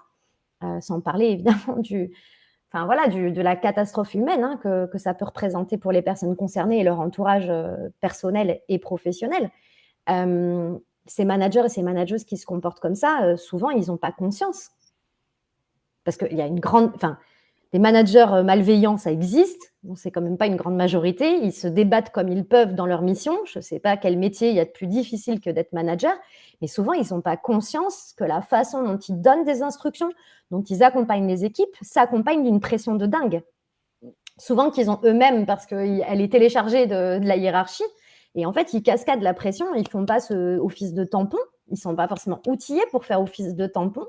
sans parler évidemment de la catastrophe humaine que ça peut représenter pour les personnes concernées et leur entourage personnel et professionnel. Ces managers et ces manageuses qui se comportent comme ça, souvent ils n'ont pas conscience, parce qu'il y a des managers malveillants, ça existe. Bon, c'est quand même pas une grande majorité. Ils se débattent comme ils peuvent dans leur mission. Je ne sais pas quel métier il y a de plus difficile que d'être manager, mais souvent, ils n'ont pas conscience que la façon dont ils donnent des instructions, dont ils accompagnent les équipes, s'accompagne d'une pression de dingue. Souvent qu'ils ont eux-mêmes, parce qu'elle est téléchargée de la hiérarchie, et en fait, ils cascadent la pression, ils ne font pas ce office de tampon, ils ne sont pas forcément outillés pour faire office de tampon,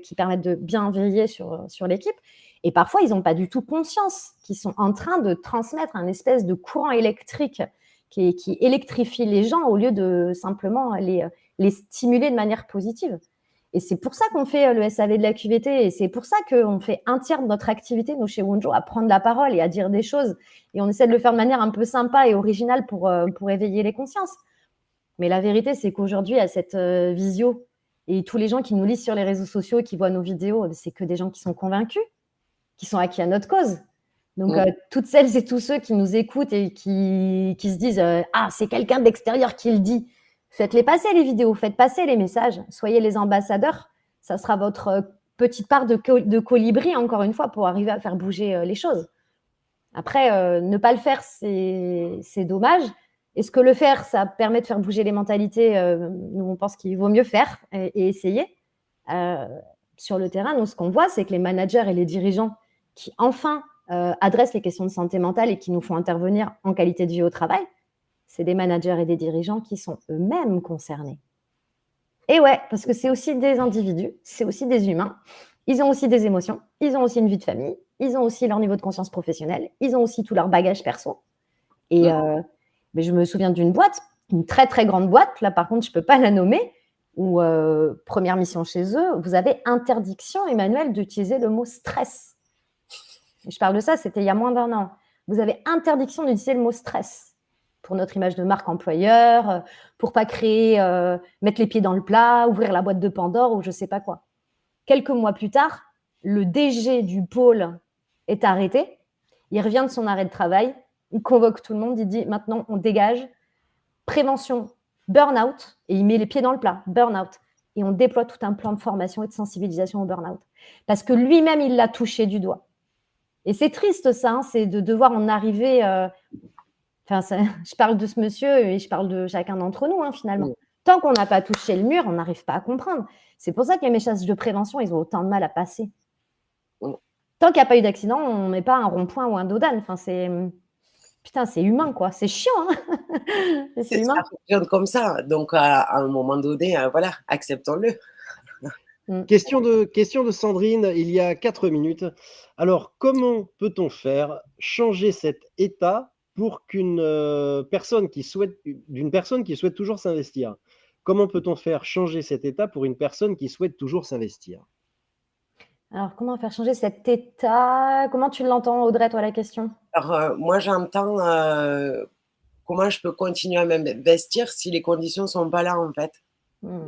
qui permettent de bien veiller sur l'équipe. Et parfois, ils n'ont pas du tout conscience qu'ils sont en train de transmettre un espèce de courant électrique qui électrifie les gens au lieu de simplement les stimuler de manière positive. Et c'est pour ça qu'on fait le SAV de la QVT et c'est pour ça qu'on fait un tiers de notre activité, nous, chez Wonjo, à prendre la parole et à dire des choses. Et on essaie de le faire de manière un peu sympa et originale pour éveiller les consciences. Mais la vérité, c'est qu'aujourd'hui, à cette visio Et tous les gens qui nous lisent sur les réseaux sociaux, qui voient nos vidéos, c'est que des gens qui sont convaincus, qui sont acquis à notre cause. Donc, toutes celles et tous ceux qui nous écoutent et qui se disent « Ah, c'est quelqu'un de l'extérieur qui le dit », faites-les passer les vidéos, faites passer les messages, soyez les ambassadeurs. Ça sera votre petite part de colibri, encore une fois, pour arriver à faire bouger les choses. Après, ne pas le faire, c'est dommage. Est-ce que le faire, ça permet de faire bouger les mentalités? Nous, on pense qu'il vaut mieux faire et essayer. Sur le terrain, nous, ce qu'on voit, c'est que les managers et les dirigeants qui, enfin, adressent les questions de santé mentale et qui nous font intervenir en qualité de vie au travail, c'est des managers et des dirigeants qui sont eux-mêmes concernés. Et ouais, parce que c'est aussi des individus, c'est aussi des humains. Ils ont aussi des émotions, ils ont aussi une vie de famille, ils ont aussi leur niveau de conscience professionnelle, ils ont aussi tout leur bagage perso. Et mais je me souviens d'une boîte, une très très grande boîte, là par contre je ne peux pas la nommer, où première mission chez eux, vous avez interdiction, Emmanuel, d'utiliser le mot stress. Et je parle de ça, c'était il y a moins d'1 an. Vous avez interdiction d'utiliser le mot stress pour notre image de marque employeur, pour pas créer, mettre les pieds dans le plat, ouvrir la boîte de Pandore ou je sais pas quoi. Quelques mois plus tard, le DG du pôle est arrêté. Il revient de son arrêt de travail, il convoque tout le monde, il dit maintenant on dégage, prévention, burn-out, et il met les pieds dans le plat, burn-out. Et on déploie tout un plan de formation et de sensibilisation au burn-out. Parce que lui-même, il l'a touché du doigt. Et c'est triste ça, hein, c'est de devoir en arriver... je parle de ce monsieur et je parle de chacun d'entre nous, hein, finalement. Tant qu'on n'a pas touché le mur, on n'arrive pas à comprendre. C'est pour ça que les messages de prévention, ils ont autant de mal à passer. Tant qu'il n'y a pas eu d'accident, on ne met pas un rond-point ou un dodane. Enfin, c'est humain, quoi. C'est chiant. Hein. C'est humain. Ça fonctionne comme ça. Donc, à un moment donné, voilà, acceptons-le. Question de Sandrine, il y a 4 minutes. Alors, comment peut-on faire changer cet état pour d'une personne qui souhaite toujours s'investir? Comment peut-on faire changer cet état pour une personne qui souhaite toujours s'investir? Alors, comment faire changer cet état? Comment tu l'entends, Audrey, toi, la question? Alors, moi, j'entends comment je peux continuer à m'investir si les conditions ne sont pas là, en fait.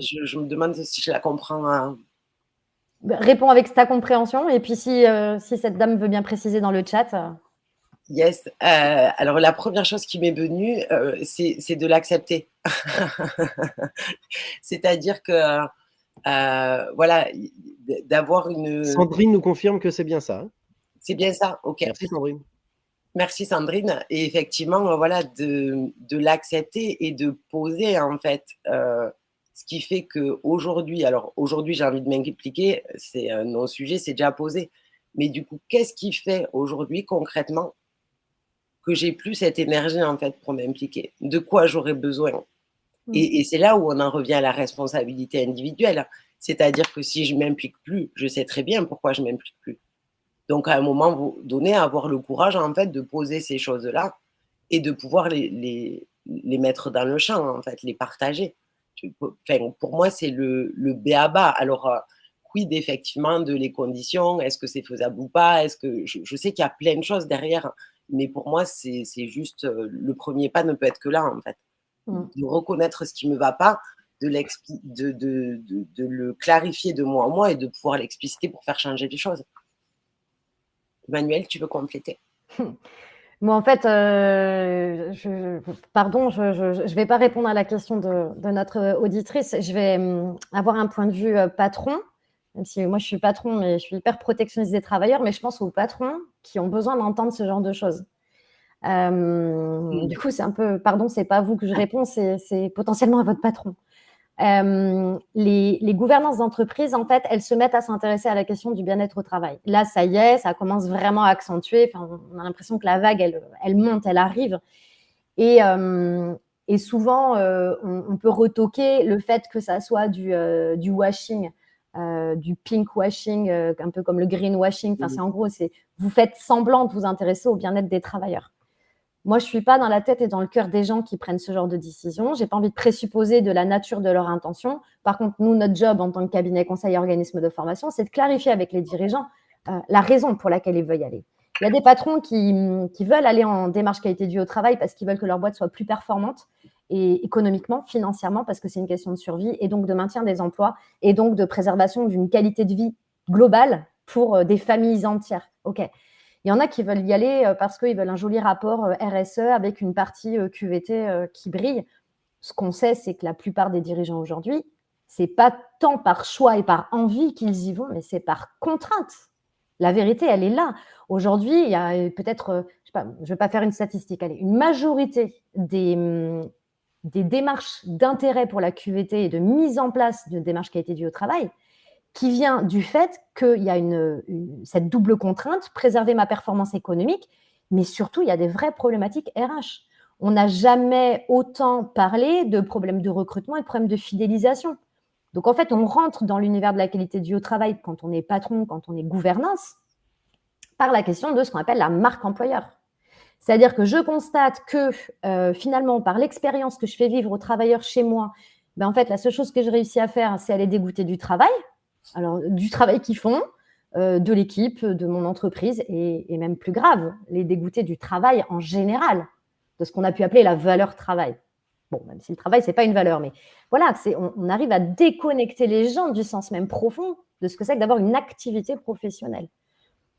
Je me demande si je la comprends. Réponds avec ta compréhension. Et puis, si cette dame veut bien préciser dans le chat. Yes. Alors, la première chose qui m'est venue, c'est de l'accepter. C'est-à-dire que, voilà, d'avoir une… Sandrine nous confirme que c'est bien ça. Hein. C'est bien ça, ok. Merci Sandrine. Merci Sandrine. Et effectivement, voilà, de l'accepter et de poser, en fait, ce qui fait qu'aujourd'hui, alors aujourd'hui, j'ai envie de m'impliquer, c'est un non-sujet, c'est déjà posé. Mais du coup, qu'est-ce qui fait aujourd'hui, concrètement, que j'ai plus cette énergie, en fait, pour m'impliquer? De quoi j'aurais besoin? Et c'est là où on en revient à la responsabilité individuelle. C'est-à-dire que si je ne m'implique plus, je sais très bien pourquoi je ne m'implique plus. Donc, à un moment donné, avoir le courage, en fait, de poser ces choses-là et de pouvoir les mettre dans le champ, en fait, les partager. Enfin, pour moi, c'est le b.a.-ba. Alors, quid effectivement de les conditions? Est-ce que c'est faisable ou pas? Est-ce que je sais qu'il y a plein de choses derrière, mais pour moi, c'est juste le premier pas ne peut être que là, en fait. De reconnaître ce qui ne me va pas, de le clarifier de moi en moi et de pouvoir l'expliciter pour faire changer les choses. Emmanuel, tu veux compléter? Moi, en fait, pardon, je ne vais pas répondre à la question de notre auditrice. Je vais avoir un point de vue patron, même si moi, je suis patron, mais je suis hyper protectionniste des travailleurs, mais je pense aux patrons qui ont besoin d'entendre ce genre de choses. Du coup, c'est un peu, pardon, c'est pas à vous que je réponds, c'est potentiellement à votre patron. Les gouvernances d'entreprise, en fait, elles se mettent à s'intéresser à la question du bien-être au travail. Là, ça y est, ça commence vraiment à accentuer. Enfin, on a l'impression que la vague, elle monte, elle arrive. Et souvent, on peut retoquer le fait que ça soit du washing, du pink washing, un peu comme le green washing. Enfin, c'est en gros, vous faites semblant de vous intéresser au bien-être des travailleurs. Moi, je ne suis pas dans la tête et dans le cœur des gens qui prennent ce genre de décision. Je n'ai pas envie de présupposer de la nature de leur intention. Par contre, nous, notre job en tant que cabinet conseil et organisme de formation, c'est de clarifier avec les dirigeants la raison pour laquelle ils veulent y aller. Il y a des patrons qui veulent aller en démarche qualité de vie au travail parce qu'ils veulent que leur boîte soit plus performante et économiquement, financièrement, parce que c'est une question de survie, et donc de maintien des emplois, et donc de préservation d'une qualité de vie globale pour des familles entières. OK. Il y en a qui veulent y aller parce qu'ils veulent un joli rapport RSE avec une partie QVT qui brille. Ce qu'on sait, c'est que la plupart des dirigeants aujourd'hui, c'est pas tant par choix et par envie qu'ils y vont, mais c'est par contrainte. La vérité, elle est là. Aujourd'hui, il y a peut-être, je ne vais pas faire une statistique, allez, une majorité des démarches d'intérêt pour la QVT et de mise en place d'une démarche qualité de vie au travail qui vient du fait qu'il y a cette double contrainte, préserver ma performance économique, mais surtout, il y a des vraies problématiques RH. On n'a jamais autant parlé de problèmes de recrutement et de problèmes de fidélisation. Donc, en fait, on rentre dans l'univers de la qualité de vie au travail quand on est patron, quand on est gouvernance, par la question de ce qu'on appelle la marque employeur. C'est-à-dire que je constate que finalement, par l'expérience que je fais vivre aux travailleurs chez moi, en fait, la seule chose que je réussis à faire, c'est à les dégoûter du travail. Alors, du travail qu'ils font, de l'équipe, de mon entreprise, et même plus grave, les dégoûter du travail en général, de ce qu'on a pu appeler la valeur travail. Bon, même si le travail, ce n'est pas une valeur, mais voilà, on arrive à déconnecter les gens du sens même profond de ce que c'est que d'avoir une activité professionnelle.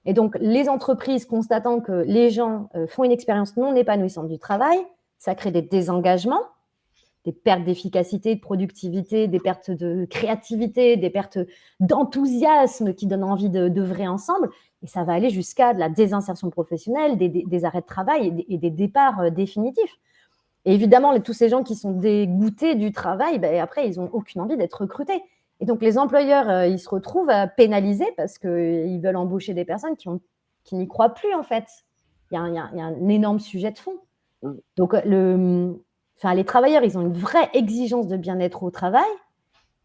Et donc, les entreprises constatant que les gens font une expérience non épanouissante du travail, ça crée des désengagements, des pertes d'efficacité, de productivité, des pertes de créativité, des pertes d'enthousiasme qui donnent envie d'œuvrer ensemble. Et ça va aller jusqu'à de la désinsertion professionnelle, des arrêts de travail et des départs définitifs. Et évidemment, tous ces gens qui sont dégoûtés du travail, après, ils n'ont aucune envie d'être recrutés. Et donc, les employeurs, ils se retrouvent à pénaliser parce qu'ils veulent embaucher des personnes qui n'y croient plus, en fait. Il y a un énorme sujet de fond. Donc, les travailleurs, ils ont une vraie exigence de bien-être au travail.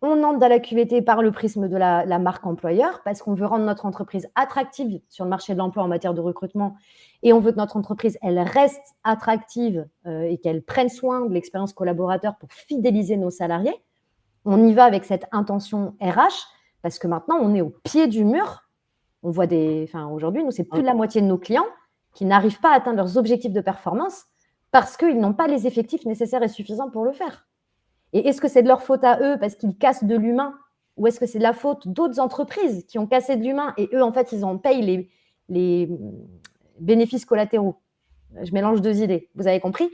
On entre dans la QVT par le prisme de la marque employeur parce qu'on veut rendre notre entreprise attractive sur le marché de l'emploi en matière de recrutement et on veut que notre entreprise, elle reste attractive et qu'elle prenne soin de l'expérience collaborateur pour fidéliser nos salariés. On y va avec cette intention RH parce que maintenant, on est au pied du mur. On voit aujourd'hui, nous, c'est plus de la moitié de nos clients qui n'arrivent pas à atteindre leurs objectifs de performance parce qu'ils n'ont pas les effectifs nécessaires et suffisants pour le faire. Et est-ce que c'est de leur faute à eux parce qu'ils cassent de l'humain ou est-ce que c'est de la faute d'autres entreprises qui ont cassé de l'humain et eux, en fait, ils en payent les bénéfices collatéraux? Je mélange deux idées, vous avez compris?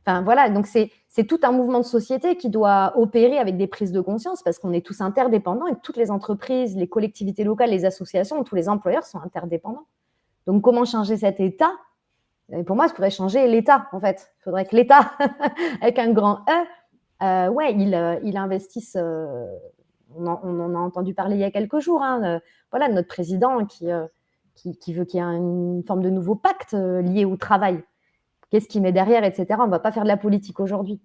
Voilà, donc c'est tout un mouvement de société qui doit opérer avec des prises de conscience parce qu'on est tous interdépendants et toutes les entreprises, les collectivités locales, les associations, tous les employeurs sont interdépendants. Donc, comment changer cet état? Et pour moi, il faudrait changer l'État, en fait. Il faudrait que l'État, avec un grand E, il investisse. On en a entendu parler il y a quelques jours. Voilà, notre président qui veut qu'il y ait une forme de nouveau pacte lié au travail. Qu'est-ce qu'il met derrière, etc. On ne va pas faire de la politique aujourd'hui.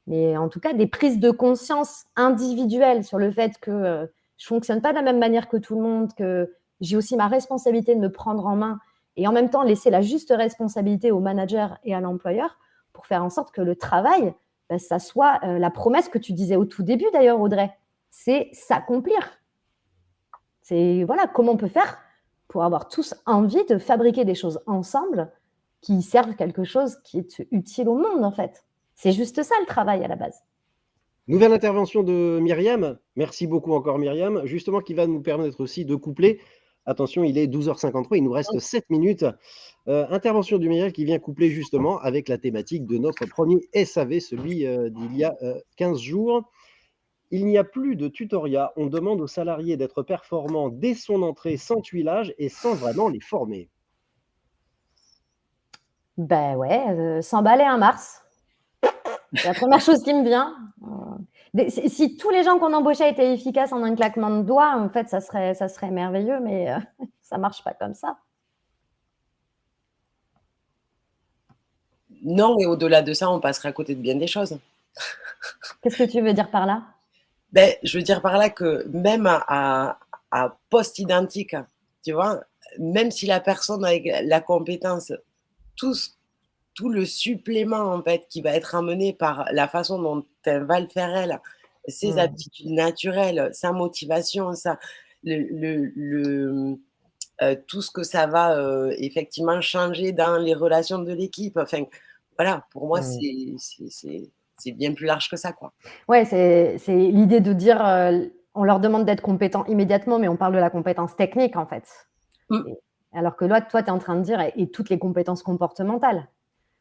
Mais en tout cas, des prises de conscience individuelles sur le fait que je ne fonctionne pas de la même manière que tout le monde, que j'ai aussi ma responsabilité de me prendre en main et en même temps laisser la juste responsabilité au manager et à l'employeur pour faire en sorte que le travail, ça soit la promesse que tu disais au tout début d'ailleurs, Audrey, c'est s'accomplir. C'est voilà, comment on peut faire pour avoir tous envie de fabriquer des choses ensemble qui servent quelque chose qui est utile au monde, en fait. C'est juste ça, le travail, à la base. Nouvelle intervention de Myriam. Merci beaucoup encore, Myriam. Justement, qui va nous permettre aussi de coupler. Attention, il est 12h53, il nous reste 7 minutes. Intervention de Myriam qui vient coupler justement avec la thématique de notre premier SAV, celui d'il y a 15 jours. Il n'y a plus de tutorat. On demande aux salariés d'être performants dès son entrée sans tuilage et sans vraiment les former. S'emballer un Mars. C'est la première chose qui me vient. Si tous les gens qu'on embauchait étaient efficaces en un claquement de doigts, en fait, ça serait merveilleux, mais ça ne marche pas comme ça. Non, et au-delà de ça, on passerait à côté de bien des choses. Qu'est-ce que tu veux dire par là? Je veux dire par là que même à poste identique, tu vois, même si la personne avec la compétence, tout le supplément en fait qui va être amené par la façon dont elle va le faire elle, ses aptitudes naturelles, sa motivation, tout ce que ça va c'est effectivement changer dans les relations de l'équipe. Enfin, voilà, pour moi, c'est bien plus large que ça, quoi. Ouais, c'est l'idée de dire, on leur demande d'être compétents immédiatement, mais on parle de la compétence technique, en fait. Alors que là, toi, tu es en train de dire et toutes les compétences comportementales.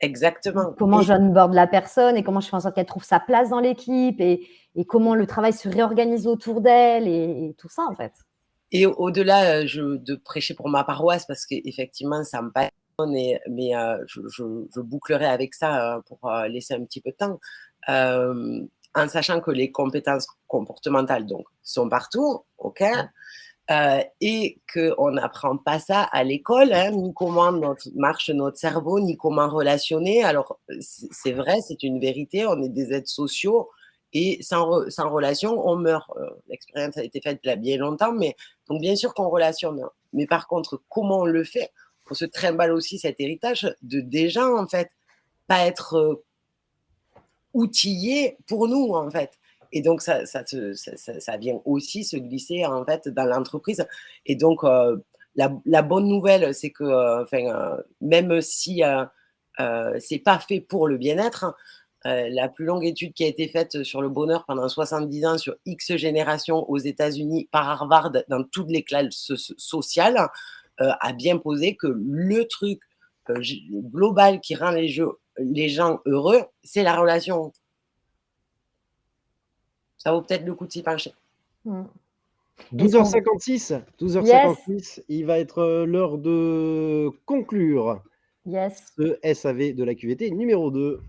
Exactement. Comment j'onboard la personne et comment je fais en sorte qu'elle trouve sa place dans l'équipe et comment le travail se réorganise autour d'elle et tout ça, en fait. Et au-delà de prêcher pour ma paroisse, parce qu'effectivement, ça me passionne, mais je bouclerai avec ça pour laisser un petit peu de temps, en sachant que les compétences comportementales donc, sont partout, ok, et qu'on n'apprend pas ça à l'école, hein, ni comment marche notre cerveau, ni comment relationner. Alors, c'est vrai, c'est une vérité, on est des êtres sociaux, et sans relation, on meurt. L'expérience a été faite il y a bien longtemps, mais donc bien sûr qu'on relationne. Mais par contre, comment on le fait? On se trimballe aussi cet héritage de déjà, en fait, pas être outillé pour nous, en fait. Et donc, ça vient aussi se glisser, en fait, dans l'entreprise. Et donc, la bonne nouvelle, c'est que même si c'est pas fait pour le bien-être, la plus longue étude qui a été faite sur le bonheur pendant 70 ans sur X générations aux États-Unis par Harvard dans toutes les classes sociales a bien posé que le truc global qui rend les gens heureux, c'est la relation. Ça vaut peut-être le coup de s'y pencher. 12h56, 12h56, il va être l'heure de conclure ce SAV de la QVT numéro 2.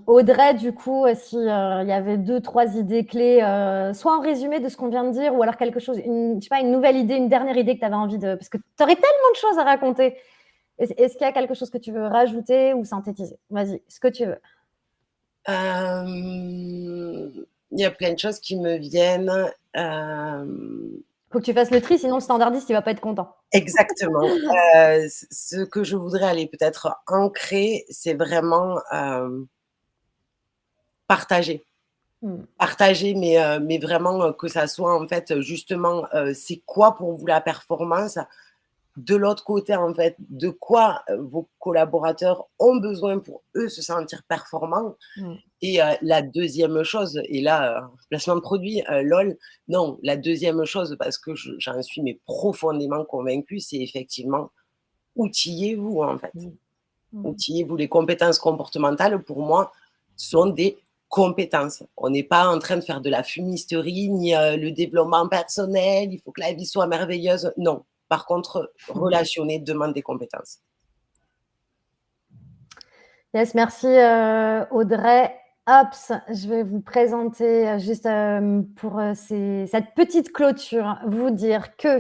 Audrey, du coup, s'il y avait 2-3 idées clés, soit en résumé de ce qu'on vient de dire, ou alors quelque chose, je sais pas, une nouvelle idée, une dernière idée que tu avais envie de... Parce que tu aurais tellement de choses à raconter. Est-ce qu'il y a quelque chose que tu veux rajouter ou synthétiser? Vas-y, ce que tu veux. Il y a plein de choses qui me viennent. Faut que tu fasses le tri, sinon le standardiste, il va pas être content. Exactement. Ce que je voudrais aller peut-être ancrer, c'est vraiment partager. Partager, mais vraiment que ça soit en fait justement, c'est quoi pour vous la performance? De l'autre côté, en fait, de quoi vos collaborateurs ont besoin pour eux se sentir performants. Et la deuxième chose, et là, placement de produit, lol, non, la deuxième chose, parce que j'en suis mais profondément convaincue, c'est effectivement outillez-vous, en fait. Outillez-vous. Les compétences comportementales, pour moi, sont des compétences. On n'est pas en train de faire de la fumisterie, ni le développement personnel, il faut que la vie soit merveilleuse. Non. Par contre, relationner demande des compétences. Yes, merci Audrey. Hops, je vais vous présenter juste pour cette petite clôture, vous dire que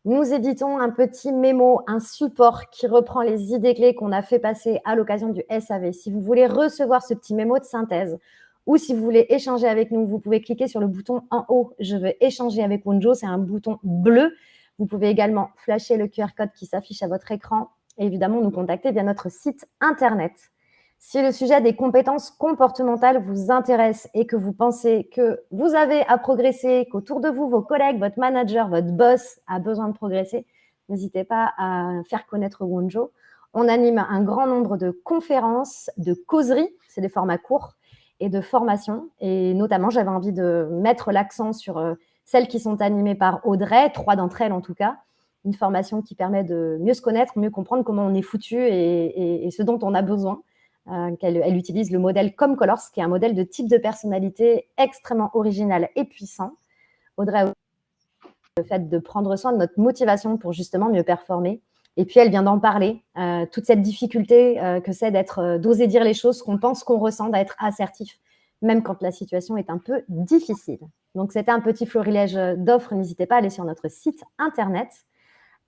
nous éditons un petit mémo, un support qui reprend les idées clés qu'on a fait passer à l'occasion du SAV. Si vous voulez recevoir ce petit mémo de synthèse ou si vous voulez échanger avec nous, vous pouvez cliquer sur le bouton en haut « Je veux échanger avec Wonjo », c'est un bouton bleu. Vous pouvez également flasher le QR code qui s'affiche à votre écran et évidemment nous contacter via notre site internet. Si le sujet des compétences comportementales vous intéresse et que vous pensez que vous avez à progresser, qu'autour de vous, vos collègues, votre manager, votre boss a besoin de progresser, n'hésitez pas à faire connaître Wonjo. On anime un grand nombre de conférences, de causeries, c'est des formats courts, et de formations. Et notamment, j'avais envie de mettre l'accent sur celles qui sont animées par Audrey, 3 d'entre elles en tout cas, une formation qui permet de mieux se connaître, mieux comprendre comment on est foutu et ce dont on a besoin. Elle utilise le modèle ComColors, qui est un modèle de type de personnalité extrêmement original et puissant. Audrey a le fait de prendre soin de notre motivation pour justement mieux performer. Et puis, elle vient d'en parler, toute cette difficulté que c'est d'oser dire les choses qu'on pense, qu'on ressent, d'être assertif, même quand la situation est un peu difficile. Donc, c'était un petit florilège d'offres. N'hésitez pas à aller sur notre site internet.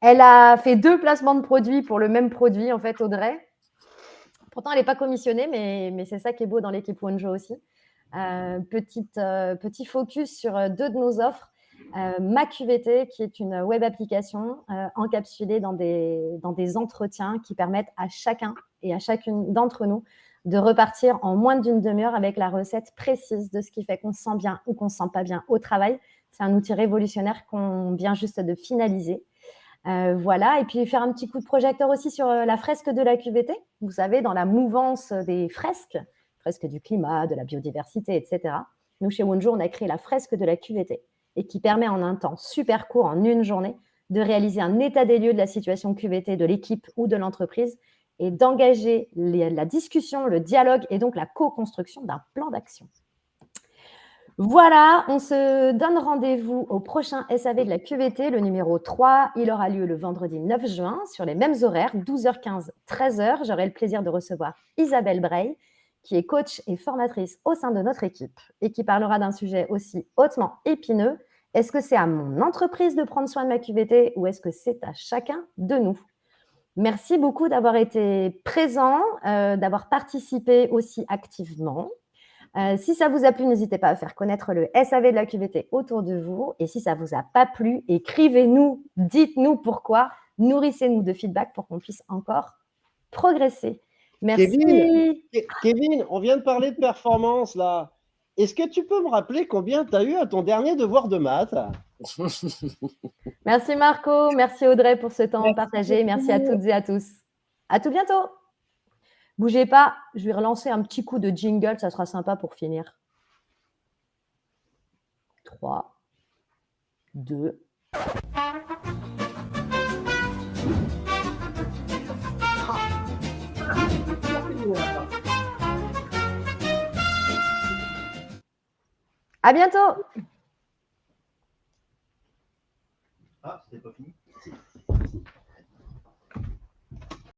Elle a fait 2 placements de produits pour le même produit, en fait, Audrey. Pourtant, elle n'est pas commissionnée, mais c'est ça qui est beau dans l'équipe Wonjo aussi. Petit focus sur 2 de nos offres. Ma QVT, qui est une web application encapsulée dans des entretiens qui permettent à chacun et à chacune d'entre nous de repartir en moins d'une demi-heure avec la recette précise de ce qui fait qu'on se sent bien ou qu'on ne se sent pas bien au travail. C'est un outil révolutionnaire qu'on vient juste de finaliser. Voilà, et puis faire un petit coup de projecteur aussi sur la fresque de la QVT. Vous savez, dans la mouvance des fresques, fresque du climat, de la biodiversité, etc. Nous, chez Wonjo, on a créé la fresque de la QVT et qui permet en un temps super court, en une journée, de réaliser un état des lieux de la situation QVT de l'équipe ou de l'entreprise et d'engager la discussion, le dialogue et donc la co-construction d'un plan d'action. Voilà, on se donne rendez-vous au prochain SAV de la QVT, le numéro 3. Il aura lieu le vendredi 9 juin sur les mêmes horaires, 12h15, 13h. J'aurai le plaisir de recevoir Isabelle Breil, qui est coach et formatrice au sein de notre équipe et qui parlera d'un sujet aussi hautement épineux. Est-ce que c'est à mon entreprise de prendre soin de ma QVT ou est-ce que c'est à chacun de nous? Merci beaucoup d'avoir été présent, d'avoir participé aussi activement. Si ça vous a plu, n'hésitez pas à faire connaître le SAV de la QVT autour de vous. Et si ça ne vous a pas plu, écrivez-nous, dites-nous pourquoi, nourrissez-nous de feedback pour qu'on puisse encore progresser. Merci. Kevin, on vient de parler de performance là. Est-ce que tu peux me rappeler combien tu as eu à ton dernier devoir de maths? Merci Marco, merci Audrey pour ce temps partagé. Merci à toutes et à tous. À tout bientôt. Bougez pas, je vais relancer un petit coup de jingle, ça sera sympa pour finir. 3, 2. À bientôt. Ah, c'était pas fini.